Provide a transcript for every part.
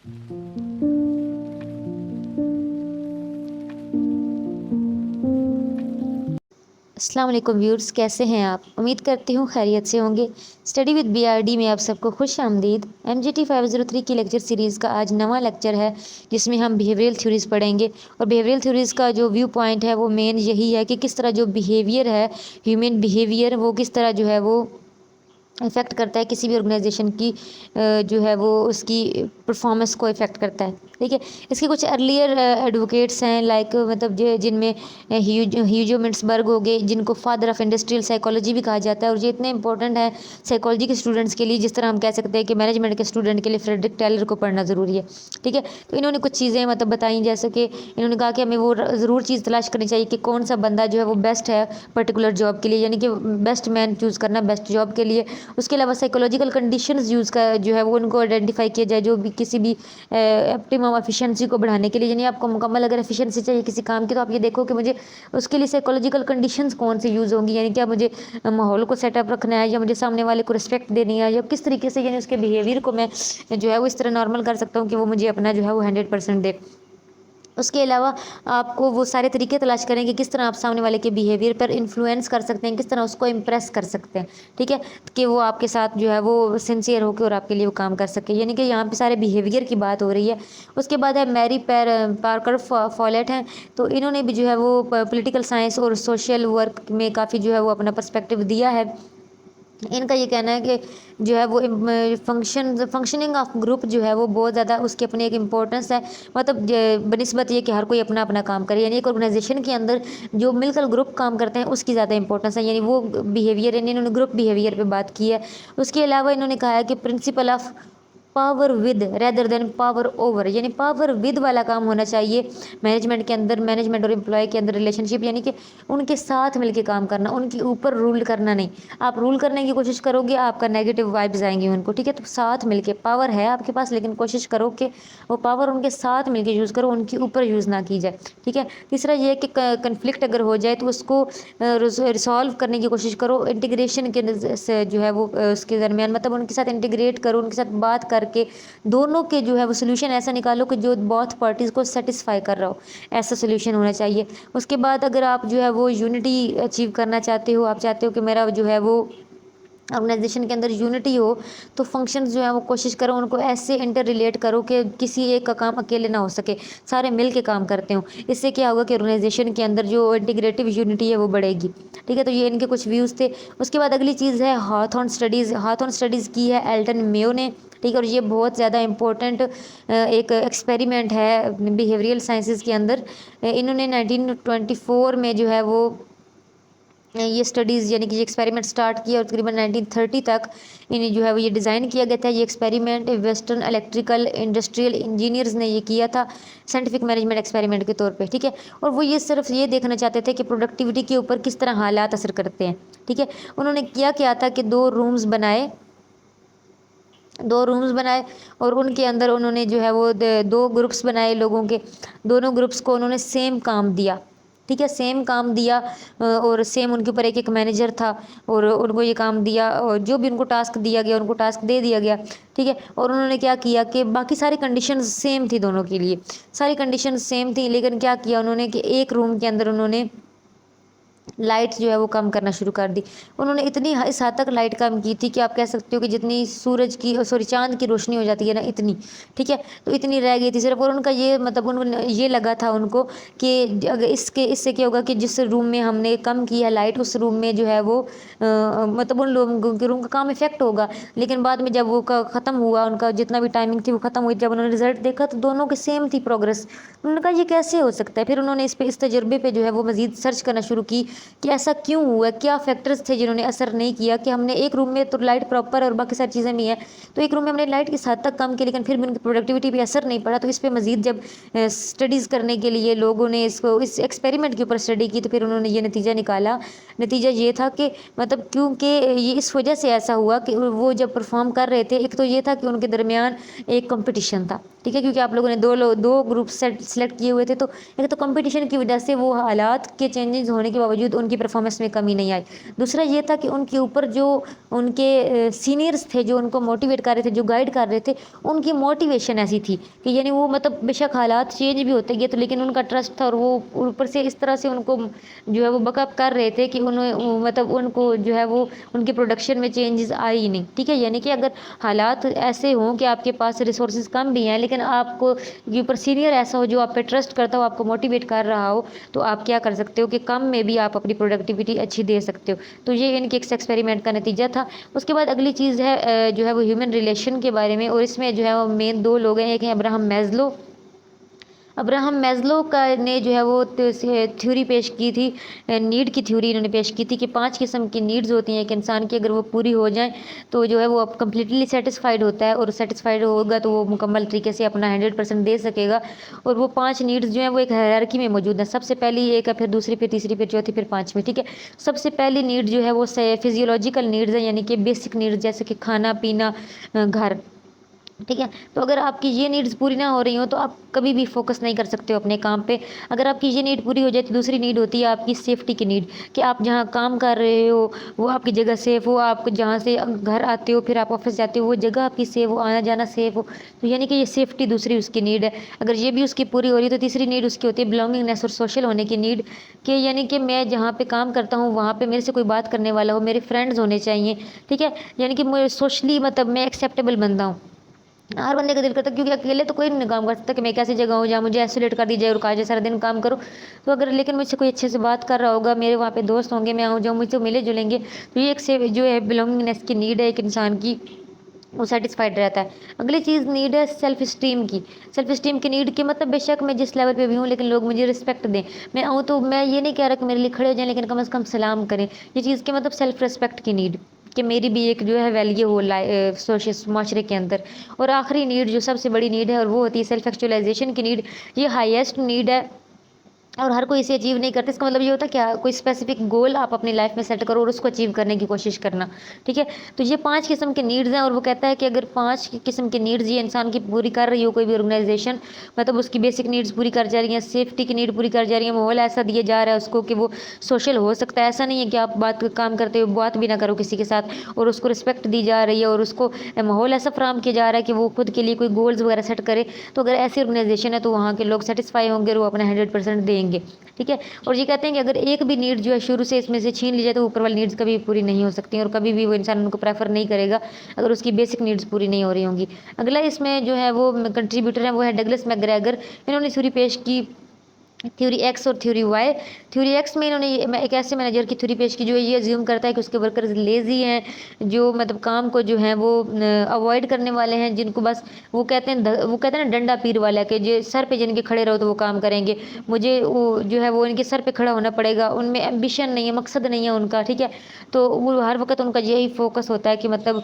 अस्सलाम वालेकुम व्यूअर्स, कैसे हैं आप? उम्मीद करती हूँ खैरियत से होंगे। स्टडी विद बीआरडी में आप सबको खुश आमदीद। एमजीटी 503 की लेक्चर सीरीज़ का आज नवा लेक्चर है, जिसमें हम बिहेवियरल थ्योरीज़ पढ़ेंगे। और बिहेवियरल थ्योरीज़ का जो व्यू पॉइंट है वो मेन यही है कि किस तरह जो बिहेवियर है, ह्यूमन बिहेवियर, वो किस तरह जो है वो इफ़ेक्ट करता है किसी भी ऑर्गेनाइजेशन की जो है वो उसकी परफॉर्मेंस को इफ़ेक्ट करता है। ठीक है, इसके कुछ अर्लियर एडवोकेट्स हैं, लाइक मतलब जिनमें ह्यूजो मिंट्सबर्ग हो गए, जिनको फादर ऑफ इंडस्ट्रियल साइकोलॉजी भी कहा जाता है, और ये इतने इंपॉर्टेंट है साइकोलॉजी के स्टूडेंट्स के लिए, जिस तरह हम कह सकते हैं कि मैनेजमेंट के स्टूडेंट के लिए फ्रेडरिक टेलर को पढ़ना ज़रूरी है। ठीक है, तो इन्होंने कुछ चीज़ें मतलब बताई, जैसे कि इन्होंने कहा कि हमें वो ज़रूर चीज़ तलाश करनी चाहिए कि कौन सा बंदा जो है वो बेस्ट है पर्टिकुलर जॉब के लिए, यानी कि बेस्ट मैन चूज़ करना बेस्ट जॉब के लिए। उसके अलावा साइकोलॉजिकल कंडीशंस यूज़ का जो है वो उनको आइडेंटिफाई किया जाए, जो भी किसी भी ऑप्टिमम एफिशिएंसी को बढ़ाने के लिए, यानी आपको मुकम्मल अगर एफिशिएंसी चाहिए किसी काम की, तो आप ये देखो कि मुझे उसके लिए साइकोलॉजिकल कंडीशंस कौन सी यूज़ होंगी, यानी क्या मुझे माहौल को सेटअप रखना है, या मुझे सामने वाले को रिस्पेक्ट देनी है, या किस तरीके से यानी उसके बिहेवियर को मैं जो है वो इस तरह नॉर्मल कर सकता हूँ कि वो मुझे अपना जो है वो 100% दे। उसके अलावा आपको वो सारे तरीके तलाश करें कि किस तरह आप सामने वाले के बिहेवियर पर इन्फ्लुएंस कर सकते हैं, किस तरह उसको इम्प्रेस कर सकते हैं। ठीक है, कि वो आपके साथ जो है वो सिंसियर होकर और आपके लिए वो काम कर सके, यानी कि यहाँ पे सारे बिहेवियर की बात हो रही है। उसके बाद है मैरी पार्कर फॉलेट हैं, तो इन्होंने भी जो है वो पॉलिटिकल साइंस और सोशल वर्क में काफ़ी जो है वो अपना पर्सपेक्टिव दिया है। इनका ये कहना है कि जो है वो फंक्शनिंग ऑफ ग्रुप जो है वो बहुत ज़्यादा उसकी अपनी एक इम्पोर्टेंस है, मतलब बनिस्बत ये कि हर कोई अपना अपना काम करे, यानी एक ऑर्गेनाइजेशन के अंदर जो मिलकर ग्रुप काम करते हैं उसकी ज़्यादा इंपॉर्टेंस है, यानी वो बिहेवियर, यानी इन्होंने ग्रुप बिहेवियर पे बात की है। उसके अलावा इन्होंने कहा है कि principle of power with rather than power over, यानी पावर विद वाला काम होना चाहिए मैनेजमेंट के अंदर, मैनेजमेंट और एम्प्लॉय के अंदर रिलेशनशिप, यानी कि उनके साथ मिलके काम करना, उनके ऊपर रूल करना नहीं। आप रूल करने की कोशिश करोगे, आपका नेगेटिव वाइब्स आएंगी उनको। ठीक है, तो साथ मिलके, पावर है आपके पास लेकिन कोशिश करो कि वो पावर उनके साथ मिलके यूज़ करो, उनके ऊपर यूज़ ना की जाए। ठीक है, तीसरा ये है कि कन्फ्लिक्ट अगर हो जाए तो उसको रिसॉल्व करने की कोशिश करो इंटीग्रेशन के से जो है वो उसके दरमियान, मतलब उनके साथ इंटीग्रेट करो, उनके साथ बात करके दोनों के जो है वो सोल्यूशन ऐसा निकालो कि जो बोथ पार्टीज़ को सेटिस्फाई कर रहा हो, ऐसा सोल्यूशन होना चाहिए। उसके बाद अगर आप जो है वो यूनिटी अचीव करना चाहते हो, आप चाहते हो कि मेरा जो है वो ऑर्गेनाइजेशन के अंदर यूनिटी हो, तो फंक्शंस जो है वो कोशिश करो उनको ऐसे इंटर रिलेट करो कि किसी एक का काम अकेले ना हो सके, सारे मिल के काम करते हो। इससे क्या होगा कि ऑर्गेनाइजेशन के अंदर जो इंटीग्रेटिव यूनिटी है वो बढ़ेगी। ठीक है, तो ये इनके कुछ व्यूज़ थे। उसके बाद अगली चीज़ है हाथॉर्न स्टडीज़। हाथॉर्न स्टडीज़ की है एल्टन मेयो ने। ठीक है, और ये बहुत ज़्यादा इंपॉर्टेंट एक एक्सपेरिमेंट है बिहेवियरल साइंसेस के अंदर। इन्होंने 1924 में जो है वो ये स्टडीज़ यानी कि ये एक्सपेरिमेंट स्टार्ट किया, और तकरीबन 1930 तक इन्हें जो है वो ये डिज़ाइन किया गया था। ये experiment western electrical industrial engineers ने ये किया था साइंटिफिक मैनेजमेंट एक्सपेरिमेंट के तौर पे। ठीक है, और वो ये सिर्फ ये देखना चाहते थे कि प्रोडक्टिविटी के ऊपर किस तरह हालात असर करते हैं। ठीक है, उन्होंने क्या था कि दो रूम्स बनाए, और उनके अंदर उन्होंने जो है वो दो ग्रुप्स बनाए लोगों के। दोनों ग्रुप्स को उन्होंने सेम काम दिया। ठीक है, सेम काम दिया, और सेम उनके ऊपर एक एक मैनेजर था, और उनको ये काम दिया, और जो भी उनको टास्क दिया गया उनको टास्क दे दिया गया। ठीक है, और उन्होंने क्या किया कि बाकी सारी कंडीशंस सेम थी दोनों के लिए, सारी कंडीशंस सेम थी, लेकिन क्या किया उन्होंने कि एक रूम के अंदर उन्होंने लाइट जो है वो कम करना शुरू कर दी। उन्होंने इतनी इस हद तक लाइट कम की थी कि आप कह सकते हो कि जितनी सूरज की सॉरी चांद की रोशनी हो जाती है ना, इतनी। ठीक है, तो इतनी रह गई थी सिर्फ, और उनका ये मतलब उनको ये लगा था उनको कि अगर इससे क्या होगा कि जिस रूम में हमने कम किया लाइट, उस रूम में जो है वो मतलब उन लोगों के रूम का काम इफेक्ट होगा। लेकिन बाद में जब वो ख़त्म हुआ, उनका जितना भी टाइमिंग थी वो ख़त्म हुई, जब उन्होंने रिजल्ट देखा तो दोनों के सेम थी प्रोग्रेस। उन्होंने कहा ये कैसे हो सकता है। फिर उन्होंने इस तजर्बे पे जो है वो मज़ीद सर्च करना शुरू की कि ऐसा क्यों हुआ, क्या फैक्टर्स थे जिन्होंने असर नहीं किया कि हमने एक रूम में तो लाइट प्रॉपर और बाकी सारी चीज़ें भी हैं, तो एक रूम में हमने लाइट किस हद तक कम की लेकिन फिर भी उनकी प्रोडक्टिविटी पे असर नहीं पड़ा। तो इस पर मज़ीद जब स्टडीज़ करने के लिए लोगों ने इस एक्सपेरिमेंट के ऊपर स्टडी की, तो फिर उन्होंने ये नतीजा निकाला। नतीजा ये था कि मतलब क्योंकि ये इस वजह से ऐसा हुआ कि वो जब परफॉर्म कर रहे थे, एक तो ये था कि उनके दरमियान एक कंपटीशन था। ठीक है, क्योंकि आप लोगों ने दो ग्रुप सेलेक्ट किए हुए थे, तो एक तो कंपटीशन की वजह से वो हालात के चेंजेस होने के बावजूद बावजूद उनकी परफॉर्मेंस में कमी नहीं आई। दूसरा ये था कि उनके ऊपर जो उनके सीनियर्स थे, जो उनको मोटिवेट कर रहे थे, जो गाइड कर रहे थे, उनकी मोटिवेशन ऐसी थी कि यानी वो मतलब बेशक हालात चेंज भी होते गए तो लेकिन उनका ट्रस्ट था, और वो ऊपर से इस तरह से उनको जो है वो बकअप कर रहे थे कि मतलब उनको जो है वो उनके प्रोडक्शन में चेंजेस आई ही नहीं। ठीक है, यानी कि अगर हालात ऐसे हों कि आपके पास रिसोर्सेज कम भी हैं लेकिन आपको के ऊपर सीनियर ऐसा हो जो आप पे ट्रस्ट करता हो, आपको मोटिवेट कर रहा हो, तो आप क्या कर सकते हो कि कम में भी आप अपनी प्रोडक्टिविटी अच्छी दे सकते हो। तो ये इनके एक एक्सपेरिमेंट का नतीजा था। उसके बाद अगली चीज़ है जो है वो ह्यूमन रिलेशन के बारे में, और इसमें जो है वो मेन 2 लोग हैं, एक है अब्राहम मैज़लो का ने जो है वो थ्योरी पेश की थी, नीड की थ्योरी इन्होंने पेश की थी कि 5 किस्म की नीड्स होती हैं एक इंसान की, अगर वो पूरी हो जाएं तो जो है वो अब कम्प्लीटली सेटिस्फाइड होता है, और सेटिस्फाइड होगा तो वो मुकम्मल तरीके से अपना 100% दे सकेगा। और वो 5 नीड्स जो हैं वो एक हायरार्की में मौजूद हैं। सबसे पहली एक है, फिर दूसरी, फिर तीसरी, फिर चौथी, फिर पाँचवीं। ठीक है, सबसे पहली नीड जो है वो फिजियोलॉजिकल नीड्स हैं, यानी कि बेसिक नीड्स जैसे कि खाना पीना, घर। ठीक है, तो अगर आपकी ये नीड्स पूरी ना हो रही हो तो आप कभी भी फोकस नहीं कर सकते हो अपने काम पे। अगर आपकी ये नीड पूरी हो जाए तो दूसरी नीड होती है आपकी सेफ्टी की नीड, कि आप जहाँ काम कर रहे हो वो आपकी जगह सेफ़ हो, आप जहाँ से घर आते हो फिर आप ऑफिस जाते हो वो जगह आपकी सेफ़ हो, आना जाना सेफ़ हो। तो यानी कि ये सेफ्टी दूसरी उसकी नीड है। अगर ये भी उसकी पूरी हो रही है तो तीसरी नीड उसकी होती है बिलोंगिंगनेस और सोशल होने की नीड, कि यानी कि मैं जहाँ पे काम करता हूँ वहाँ पे मेरे से कोई बात करने वाला हो, मेरे फ्रेंड्स होने चाहिए। ठीक है, यानी कि मैं सोशली मतलब मैं एक्सेप्टेबल बंदा हूँ। हर बंदे का दिल करता है, क्योंकि अकेले तो कोई नहीं काम कर सकता कि मैं एक ऐसी जगह हूँ जहाँ मुझे आइसोलेट कर दी जाए और कहा जाए सारा दिन काम करो। तो अगर लेकिन मुझसे कोई अच्छे से बात कर रहा होगा, मेरे वहाँ पे दोस्त होंगे, मैं आऊँ जाऊँ, मुझसे मिले जुलेंगे, तो ये एक से जो है बिलोंगिंगनेस की नीड है एक इंसान की, वो सेटिस्फाइड रहता है। अगली चीज़ नीड है सेल्फ स्टीम की। सेल्फ स्टीम की नीड के मतलब बेशक मैं जिस लेवल पे भी हूँ लेकिन लोग मुझे रिस्पेक्ट दें। मैं आऊँ तो मैं ये नहीं कह रहा कि मेरे लिए खड़े हो जाएं, लेकिन कम से कम सलाम करें। ये चीज़ के मतलब सेल्फ रिस्पेक्ट की नीड, कि मेरी भी एक जो है वैल्यू हो सोशल माशरे के अंदर। और आखिरी नीड जो सबसे बड़ी नीड है और वो होती है सेल्फ एक्चुअलाइजेशन की नीड। ये हाईएस्ट नीड है और हर कोई इसे अचीव नहीं करता। इसका मतलब ये होता है क्या, कोई स्पेसिफिक गोल आप अपनी लाइफ में सेट करो और उसको अचीव करने की कोशिश करना। ठीक है, तो ये 5 किस्म के नीड्स हैं, और वो कहता है कि अगर 5 किस्म के नीड्स ये इंसान की पूरी कर रही हो कोई भी ऑर्गेनाइजेशन, मतलब उसकी बेसिक नीड्स पूरी कर जा रही हैं, सेफ्टी की नीड पूरी कर जा रही है, माहौल ऐसा दिया जा रहा है उसको कि वो सोशल हो सकता है। ऐसा नहीं है कि आप काम करते हुए बात भी ना करो किसी के साथ, और उसको रिस्पेक्ट दी जा रही है और उसको माहौल ऐसा फराहम किया जा रहा है कि वो खुद के लिए कोई गोल्स वगैरह सेट करे। तो अगर ऐसी ऑर्गेनाइजेशन है तो वहाँ के लोग सेटिस्फाई होंगे और वो अपना 100% देंगे। ठीक है, और ये कहते हैं कि अगर एक भी नीड जो है शुरू से इसमें से छीन ली जाए तो ऊपर वाली नीड्स कभी पूरी नहीं हो सकती और कभी भी वो इंसान उनको प्रेफर नहीं करेगा अगर उसकी बेसिक नीड्स पूरी नहीं हो रही होंगी। अगला इसमें जो है वो कंट्रीब्यूटर है वो है डगलस मैकग्रेगर। इन्होंने थ्योरी पेश की थ्योरी एक्स और थ्योरी वाई। थ्योरी एक्स में इन्होंने एक ऐसे मैनेजर की थ्योरी पेश की जो ये अज्यूम करता है कि उसके वर्कर्स लेज़ी हैं, जो मतलब काम को जो है वो अवॉइड करने वाले हैं, जिनको बस वो कहते हैं ना डंडा पीर वाला, के जो सर पे जिनके खड़े रहो तो वो काम करेंगे, मुझे वो जो है वो इनके सर पे खड़ा होना पड़ेगा, उनमें एम्बिशन नहीं है, मकसद नहीं है उनका। ठीक है, तो वो हर वक्त उनका यही फोकस होता है कि मतलब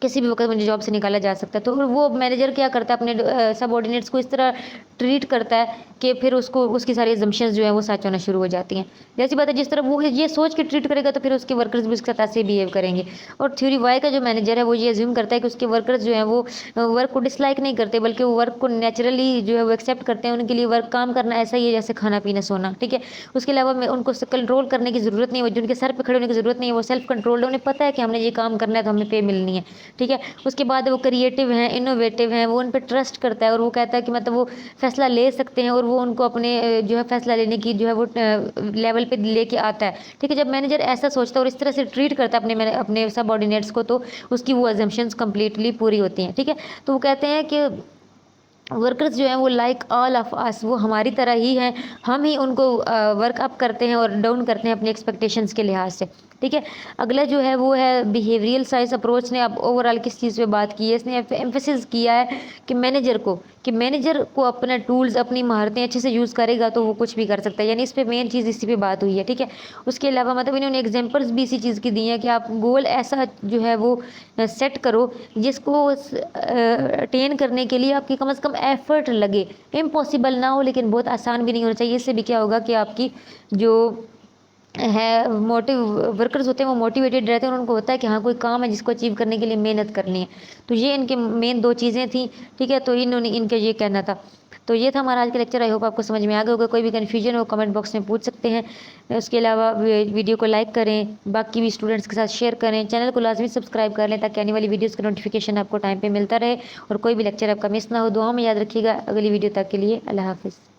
किसी भी वक्त मुझे जॉब से निकाला जा सकता है। तो वो मैनेजर क्या करता है, अपने सबऑर्डिनेट्स को इस तरह ट्रीट करता है कि फिर उसको उसकी सारी एजम्पशंस जो है वो सच होना शुरू हो जाती हैं। जैसी बात है, जिस तरह वो ये सोच के ट्रीट करेगा तो फिर उसके वर्कर्स भी उसके साथ ऐसे बिहेव करेंगे। और थ्योरी वाई का जो मैनेजर है वो ये अज्यूम करता है कि उसके वर्कर्स जो हैं वो वर्क को डिसलाइक नहीं करते, बल्कि वो वर्क को नेचुरली जो है वो एक्सेप्ट करते हैं। उनके लिए वर्क काम करना ऐसा ही है जैसे खाना पीना सोना। ठीक है, उसके अलावा उनको कंट्रोल करने की ज़रूरत नहीं है, उनके सर पर खड़े होने की ज़रूरत नहीं है, वो सेल्फ कंट्रोल्ड है, उन्हें पता है कि हमने ये काम करना है तो हमें पे मिलनी है। ठीक है, उसके बाद वो क्रिएटिव हैं, इनोवेटिव हैं, वो उन पर ट्रस्ट करता है और वो कहता है कि मतलब वो फैसला ले सकते हैं और वो उनको अपने जो है फैसला लेने की जो है वो लेवल पे लेके आता है। ठीक है, जब मैनेजर ऐसा सोचता है और इस तरह से ट्रीट करता है अपने सबऑर्डिनेट्स को, तो उसकी वो अजम्पशंस कंप्लीटली पूरी होती हैं। ठीक है, तो वो कहते हैं कि वर्कर्स जो हैं वो लाइक ऑल ऑफ अस, वो हमारी तरह ही हैं, हम ही उनको वर्क अप करते हैं और डाउन करते हैं अपने एक्सपेक्टेशंस के लिहाज से। ठीक है, अगला जो है वो है बिहेवियरल साइंस अप्रोच ने अब ओवरऑल किस चीज़ पे बात की है, इसने एम्फेसिस किया है कि मैनेजर को अपने टूल्स अपनी महारतें अच्छे से यूज़ करेगा तो वो कुछ भी कर सकता है, यानी इस पे मेन चीज़ इसी पे बात हुई है। ठीक है, उसके अलावा मतलब इन्होंने एग्जांपल्स भी इसी चीज़ की दी हैं कि आप गोल ऐसा जो है वो सेट करो जिसको अटेन करने के लिए आपकी कम से कम एफर्ट लगे, इम्पॉसिबल ना हो लेकिन बहुत आसान भी नहीं होना चाहिए। इससे भी क्या होगा कि आपकी जो है वर्कर्स होते हैं वो मोटिवेटेड रहते हैं और उनको होता है कि हाँ कोई काम है जिसको अचीव करने के लिए मेहनत करनी है। तो ये इनके मेन 2 चीज़ें थी। ठीक है, तो इनका ये कहना था। تو یہ تھا ہمارا آج کا لیکچر. آئی ہوپ آپ کو سمجھ میں آ گیا ہوگا. کوئی بھی کنفیوژن ہو کمنٹ باکس میں پوچھ سکتے ہیں. اس کے علاوہ ویڈیو کو لائک کریں, باقی بھی اسٹوڈنٹس کے ساتھ شیئر کریں, چینل کو لازمی سبسکرائب کر لیں تاکہ آنے والی ویڈیوز کا نوٹیفیکیشن آپ کو ٹائم پہ ملتا رہے اور کوئی بھی لیکچر آپ کا مس نہ ہو. دعاؤں میں یاد رکھیے گا. اگلی ویڈیو تک کے لیے اللہ حافظ.